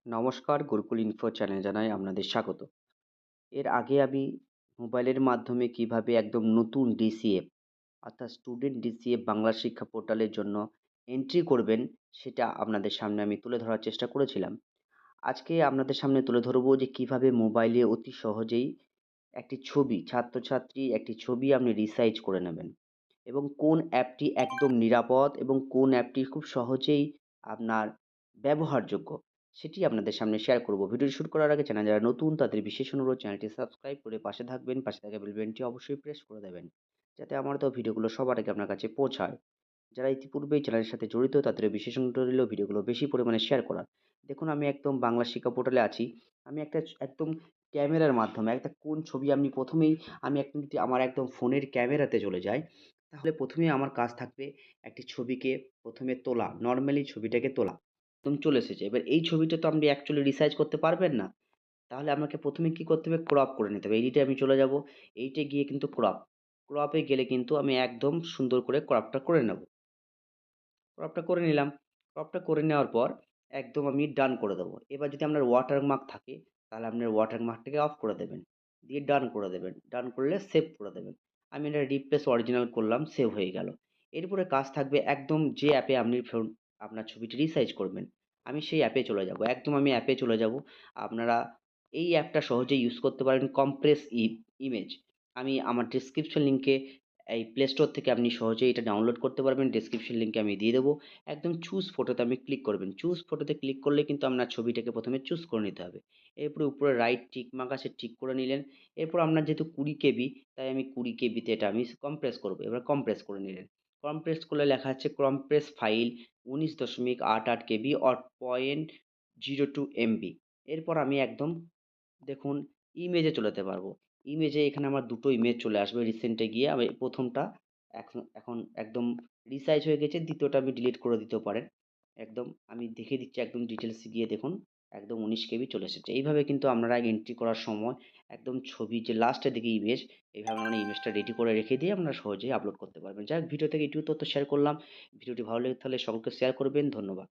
নমস্কার, গুরুকুল ইনফো চ্যানেলে জানাই আপনাদের স্বাগত। এর আগে আমি মোবাইলের মাধ্যমে কিভাবে একদম নতুন ডিসিএফ অর্থাৎ স্টুডেন্ট ডিসিএফ বাংলা শিক্ষা পোর্টালের জন্য এন্ট্রি করবেন, সেটা আপনাদের সামনে আমি তুলে ধরার চেষ্টা করেছিলাম। আজকে আপনাদের সামনে তুলে ধরবো যে কিভাবে মোবাইলে অতি সহজেই একটি ছবি, ছাত্রছাত্রী একটি ছবি আপনি রিসাইজ করে নেবেন এবং কোন অ্যাপটি একদম নিরাপদ এবং কোন অ্যাপটি খুব সহজেই আপনার ব্যবহারযোগ্য, সেটি আপনাদের সামনে শেয়ার করব। ভিডিওটি শুরু করার আগে চ্যানেল যারা নতুন তাদের বিশেষ অনুরোধ চ্যানেলটি সাবস্ক্রাইব করে পাশে থাকবেন, পাশে থাকা বেল বাটনটি অবশ্যই প্রেস করে দেবেন, যাতে আমার দেওয়া ভিডিওগুলো সবার আগে আপনার কাছে পৌঁছায়। যারা ইতিপূর্বেই চ্যানেলের সাথে জড়িত তাদেরও বিশেষ অনুরোধ রইল ভিডিওগুলো বেশি পরিমাণে শেয়ার করার। দেখুন আমি একদম বাংলা শিক্ষা পোর্টালে আছি। আমি একটা একদম ক্যামেরার মাধ্যমে একটা কোন ছবি আপনি প্রথমেই আমি একদম যদি আমার একদম ফোনের ক্যামেরাতে চলে যাই, তাহলে প্রথমেই আমার কাজ থাকবে একটি ছবিকে প্রথমে তোলা, নরমালি ছবিটাকে তোলা। একদম চলে এসেছে। এবার এই ছবিটা তো আপনি অ্যাকচুয়ালি রিসাইজ করতে পারবেন না। তাহলে আমাকে প্রথমে কি করতে হবে? ক্রপ করে নিতে হবে। এডিটে আমি চলে যাব। এডিটে গিয়ে কিন্তু ক্রপ। ক্রপে গেলে কিন্তু আমি একদম সুন্দর করে ক্রপটা করে নেব। ক্রপটা করে নিলাম। ক্রপটা করে নেওয়ার পর একদম আমি ডান করে দেবো। এবার যদি আপনার ওয়াটারমার্ক থাকে, তাহলে আপনার ওয়াটারমার্কটাকে অফ করে দেবেন। দিয়ে ডান করে দেবেন। ডান করলে সেভ করে দেবেন। আমি এটা রিপ্লেস অরিজিনাল করলাম, সেভ হয়ে গেল। এরপরে কাজ থাকবে একদম যে অ্যাপে আপনি আপনার ছবিটি রিসাইজ করবেন। আমি সেই অ্যাপে চলে যাব। একদম আমি অ্যাপে চলে যাব। আপনারা এই অ্যাপটা সহজেই ইউজ করতে পারেন, কম্প্রেস ইমেজ। আমি আমার ডেসক্রিপশন লিংকে এই প্লে স্টোর থেকে আপনি সহজেই এটা ডাউনলোড করতে পারবেন। ডেসক্রিপশন লিংকে আমি দিয়ে দেবো। একদম চুজ ফটোতে আপনি ক্লিক করবেন। চুজ ফটোতে ক্লিক করলে কিন্তু আপনার ছবিটাকে প্রথমে চুজ করে নিতে হবে। এরপরে উপরে রাইট টিক মার্ক আছে, টিক করে নিলেন। এরপর আপনার যেহেতু 20 কেবি, তাই আমি 20 কেবিতে এটা আমি কম্প্রেস করব। এবার কম্প্রেস করে নিলেন। কম্প্রেস করলে লেখা আছে compress file 19.88 KB or 0.02 MB. এরপর আমি একদম দেখুন ইমেজে চলে যেতে পারবো। ইমেজে এখানে আমার ২ টো ইমেজ চলে আসবে। রিসেন্ট এ গিয়ে আমি ১ম টা এখন এখন একদম রিসাইজ হয়ে গেছে। ২য় টা আপনি ডিলিট করে দিতেও পারেন। একদম আমি দেখিয়ে দিচ্ছি, একদম ডিটেইলস এ গিয়ে দেখুন একদম ১৯ কেবি চলে এসেছে। এইভাবে কিন্তু আপনারা এন্ট্রি করার সময় একদম ছবি যে লাস্টের দিকে ইমেজ, এইভাবে আপনারা ইমেজটা রেডি করে রেখে দিয়ে আপনারা সহজেই আপলোড করতে পারবেন। যাই হোক, ভিডিও থেকে এটুকু তথ্য শেয়ার করলাম। ভিডিওটি ভালো লেগে থাকলে সকলকে শেয়ার করবেন। ধন্যবাদ।